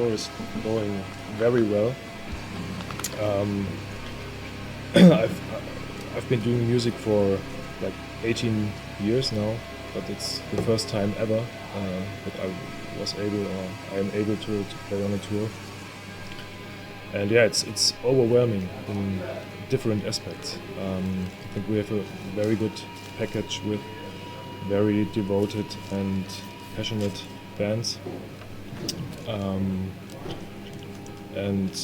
tour is going very well. I've been doing music for like 18 years now, but it's the first time ever that I am able to play on a tour. And yeah, it's overwhelming in different aspects. I think we have a very good package with very devoted and passionate bands. And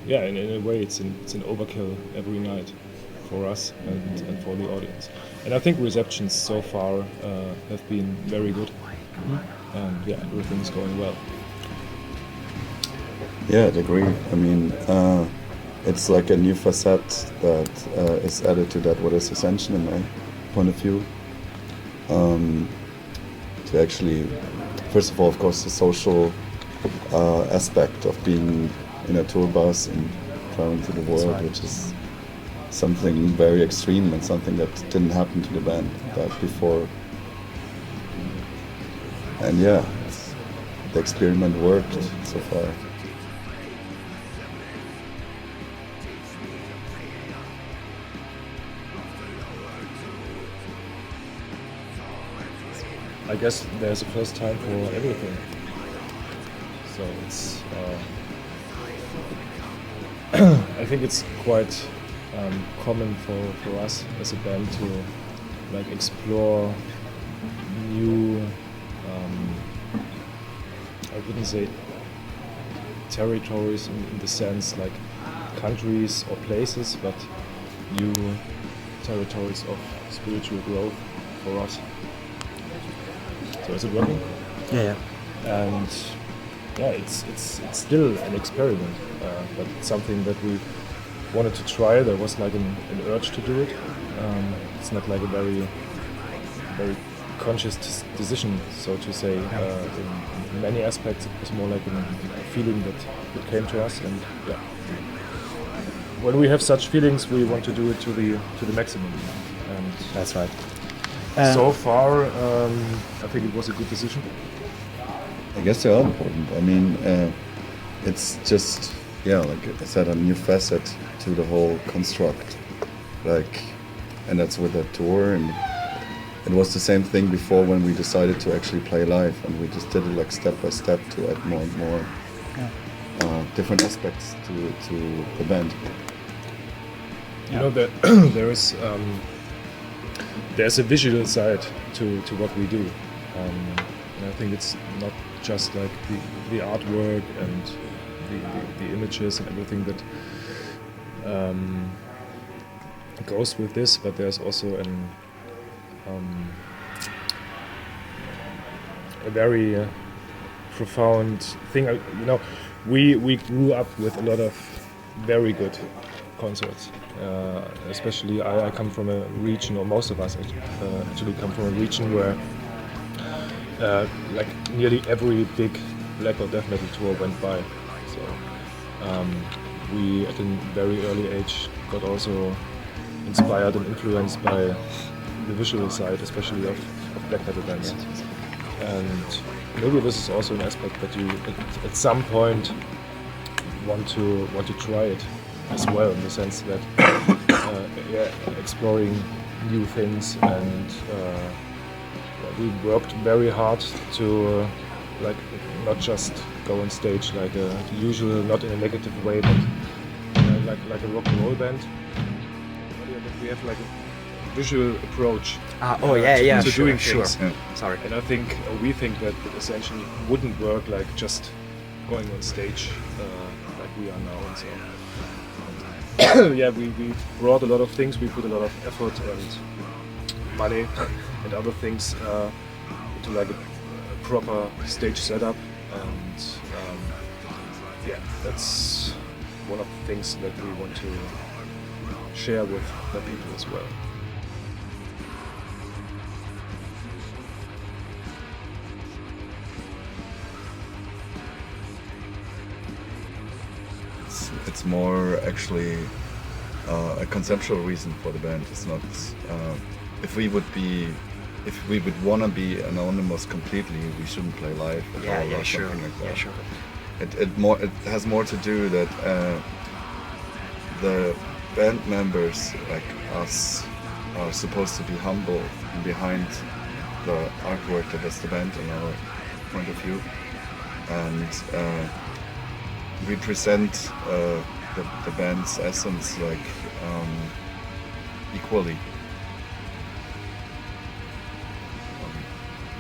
yeah, in a way it's an overkill every night for us and for the audience. And I think receptions so far have been very good. And yeah, everything's going well. Yeah, I'd agree. I mean, it's like a new facet that is added to that what is Ascension in my point of view. To actually, first of all, of course, the social aspect of being in a tour bus and traveling to the world, right, which is something very extreme and something that didn't happen to the band before. And yeah, the experiment worked so far. I guess there's a first time for everything. So it's, I think it's quite common for us as a band to like explore new, I wouldn't say territories in the sense like countries or places, but new territories of spiritual growth for us. So is it working? Yeah. And yeah, it's still an experiment, but it's something that we wanted to try. There was like an urge to do it. It's not like a very conscious decision, so to say. In many aspects, it was more like a feeling that came to us, and yeah. When we have such feelings, we want to do it to the maximum. And that's right. So far, I think it was a good decision. I guess they are important. I mean, it's just, yeah, like I said, a new facet to the whole construct. Like, and that's with a tour, and it was the same thing before when we decided to actually play live, and we just did it like step by step to add more and more different aspects to the band. You know that there's a visual side to what we do, and I think it's not just like the artwork and the images and everything that goes with this, but there's also a very profound thing. You know, we grew up with a lot of very good concerts. Especially I come from a region, or most of us actually come from a region where like nearly every big black or death metal tour went by. So we at a very early age got also inspired and influenced by the visual side, especially of black metal bands. And maybe this is also an aspect that you at some point want to try it as well, in the sense that exploring new things, and we worked very hard to like not just go on stage like a usual, not in a negative way, but like a rock and roll band. We have like a visual approach to doing things. Sure. Sorry. And I think we think that Ascension wouldn't work like just going on stage like we are now, and so. Yeah, we brought a lot of things. We put a lot of effort and money and other things into like a proper stage setup, and yeah, that's one of the things that we want to share with the people as well. It's more actually a conceptual reason for the band. It's not if we would want to be anonymous completely, we shouldn't play live. Yeah, sure. Like that. Yeah, sure. it has more to do that the band members like us are supposed to be humble behind the artwork that is the band in our point of view, and we present the band's essence like equally.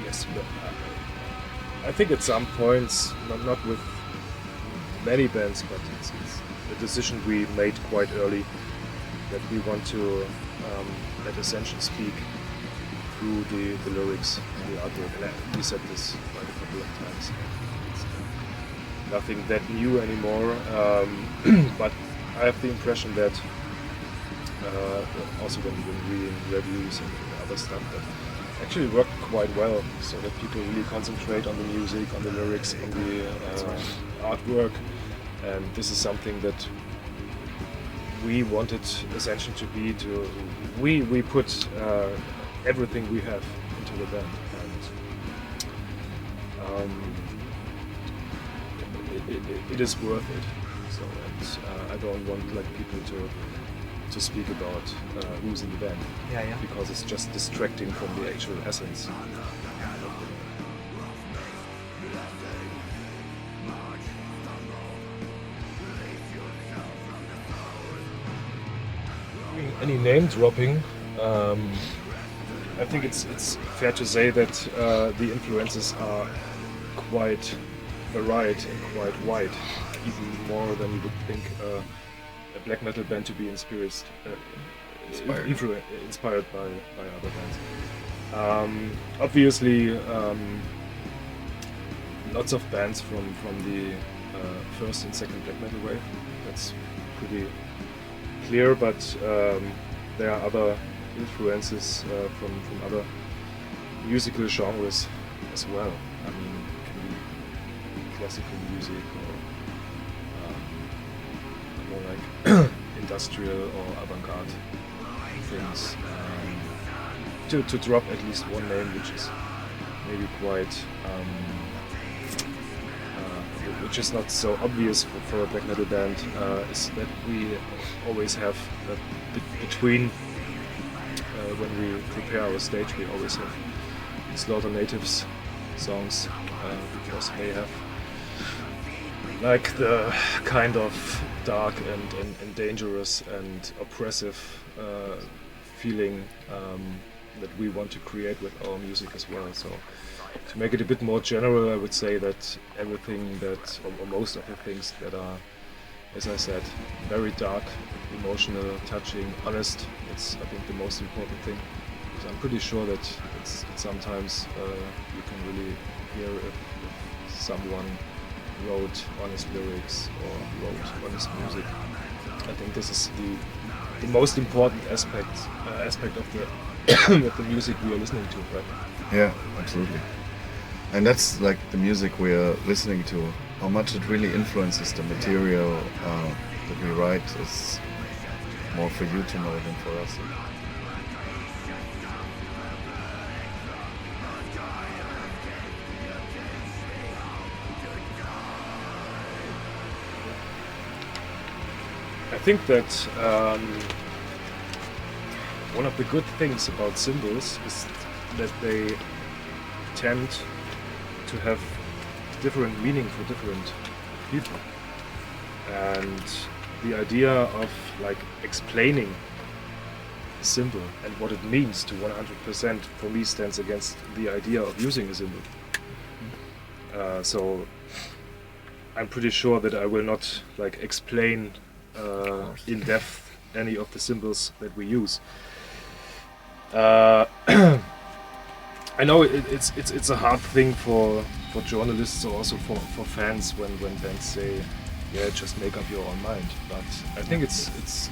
Yes, but I think at some points, not with many bands, but it's a decision we made quite early that we want to let Ascension speak through the lyrics and the artwork. And we said this quite a couple of times. It's nothing that new anymore, but I have the impression that also when reading reviews and other stuff, that actually worked quite well, so that people really concentrate on the music, on the lyrics, on the artwork, and this is something that we wanted Ascension to be. We put everything we have into the band, and it is worth it. So, and I don't want people to speak about who's in the band, because it's just distracting from the actual essence. Any name dropping? I think it's fair to say that the influences are quite varied and quite wide, even more than you would think a black metal band to be inspired by other bands. Obviously, lots of bands from the first and second black metal wave. That's pretty clear, but there are other influences from other musical genres as well. I mean, it can be classical music or more like industrial or avant-garde things. To drop at least one name, which is maybe quite, which is not so obvious for a black metal band, is that we always have between when we prepare our stage, we always have Slaughter Natives songs, because they have like the kind of dark and dangerous and oppressive feeling that we want to create with our music as well. So to make it a bit more general, I would say that everything that, or most of the things that are, as I said, very dark, emotional, touching, honest, it's I think the most important thing. Because I'm pretty sure that it's sometimes you can really hear if someone wrote honest lyrics or wrote honest music. I think this is the most important aspect of the of the music we are listening to right now. Yeah, absolutely. And that's like the music we are listening to. How much it really influences the material that we write is more for you to know than for us. I think that one of the good things about symbols is that they tend to have different meaning for different people, and the idea of like explaining a symbol and what it means to 100% for me stands against the idea of using a symbol. So I'm pretty sure that I will not like explain in depth any of the symbols that we use. I know it's a hard thing for journalists or also for fans when bands say, yeah, just make up your own mind. But I think it's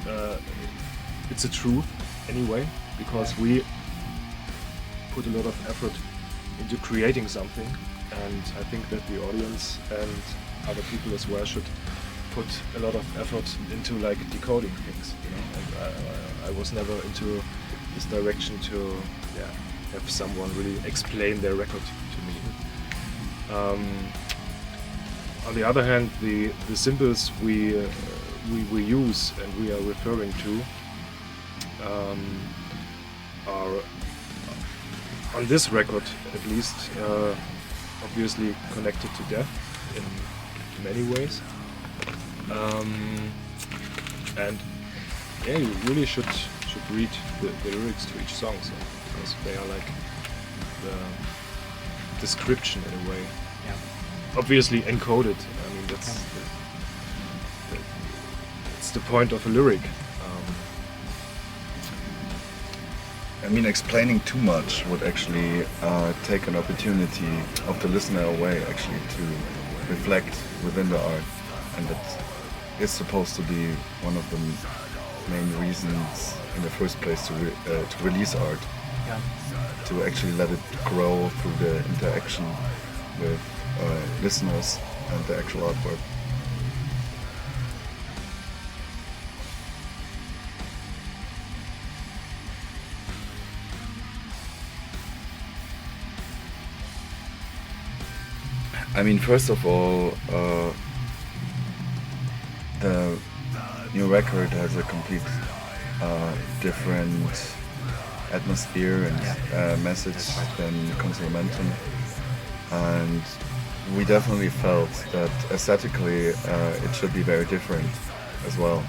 a truth anyway, because we put a lot of effort into creating something, and I think that the audience and other people as well should put a lot of effort into like decoding things, you know. And I was never into this direction to have someone really explain their record to me. on the other hand, the symbols we use and we are referring to are, on this record at least, obviously connected to death in many ways. And yeah, you really should read the lyrics to each song, so, because they are like the description in a way. Yeah. Obviously encoded. I mean, that's the point of a lyric. I mean, explaining too much would actually take an opportunity of the listener away, actually, to reflect within the art, and that is supposed to be one of the main reasons in the first place to release art. Yeah. To actually let it grow through the interaction with listeners and the actual artwork. I mean, first of all, the new record has a complete different atmosphere and message than Consolamentum, and we definitely felt that aesthetically it should be very different as well,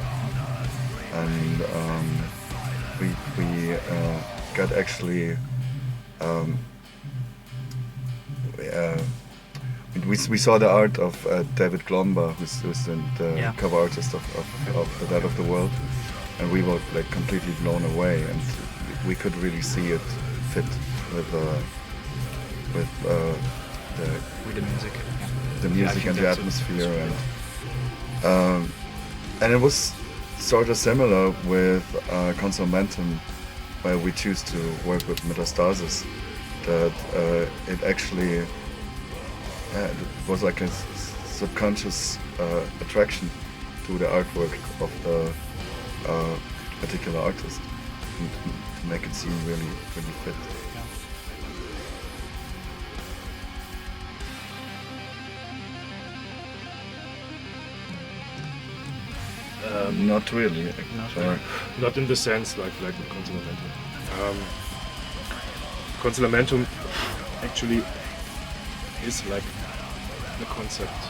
and we got actually we saw the art of David Glomba, who's the cover artist of The Dead of the World, and we were like completely blown away, and we could really see it fit with the music, the music and the atmosphere, and it was sort of similar with Consolamentum, where we choose to work with Metastasis. That it actually it was like a subconscious attraction to the artwork of the particular artist, and to make it seem really fit. Not really. Not in the sense like with Consolamentum. Consolamentum actually is like the concept,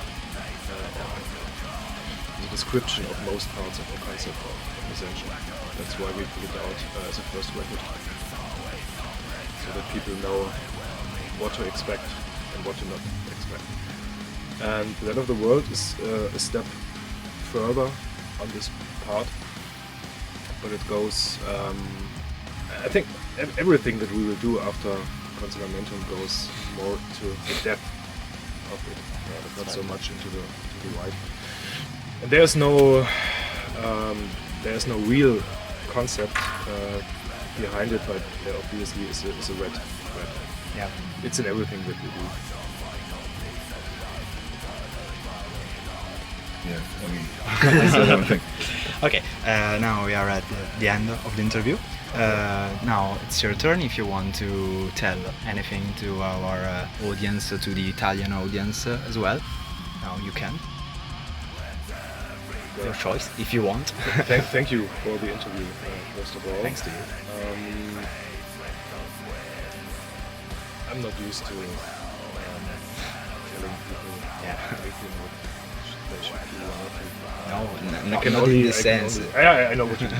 the description of most parts of the concept of Ascension. That's why we put it out as a first record, so that people know what to expect and what to not expect. And The Dead of the World is a step further on this part, but it goes, I think everything that we will do after Consolamentum goes more to the depth of it, not so much into the wide. And there's no real concept behind it, but there obviously is a red. Yeah. It's in everything that we do. Yeah, I mean, I said everything. Okay, now we are at the end of the interview. Now it's your turn if you want to tell anything to our audience, to the Italian audience as well. Now you can. Your choice, if you want. Thank you for the interview, first of all. Thanks to you. I'm not used to telling people anything what they should do or not do. No, not in this sense. I know what you mean. I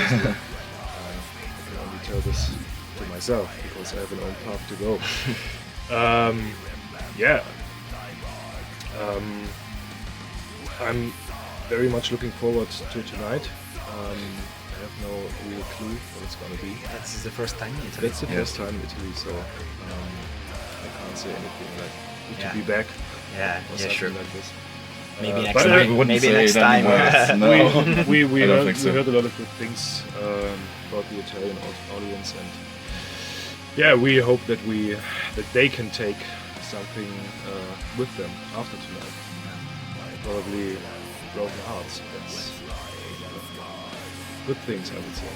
can only tell this to myself because I have an own path to go. I'm very much looking forward to tonight. I have no real clue what it's going to be. That's the first time in Italy. That's the first time in Italy, so I can't say anything like good to be back or something sure. like this. Maybe next but time. Maybe next time. No. we think heard a lot of good things about the Italian audience, and we hope that they can take something with them after tonight. Probably broken hearts. That's good things, I would say.